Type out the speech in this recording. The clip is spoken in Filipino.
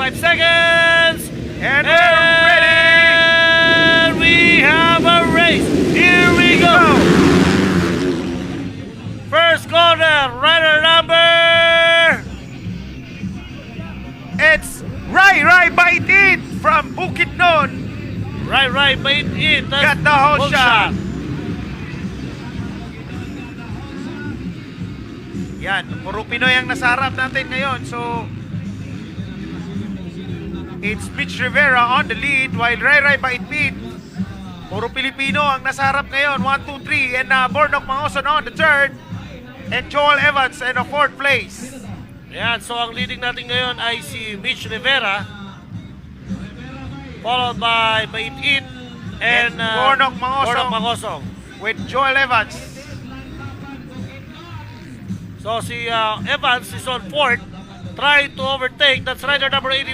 5 seconds. And we're ready. And we have a race. Here we go. First corner, rider number. It's Rai Baitit from Bukidnon. Right, bait it. Got the whole shot. Yan, puro Pinoy ang nasa harap natin ngayon. So, it's Mitch Rivera on the lead while Rai Baitit. Puro Pilipino ang nasa harap ngayon. 1, 2, 3. And Bornok Mangoson on the third. And Joel Evans in the fourth place. Yan, so ang leading natin ngayon ay si Mitch Rivera. Followed by Bait It and Bornok Mangosong. Mangosong. With Joel Evans. So si Evans is on fourth, trying to overtake. That's rider number 81.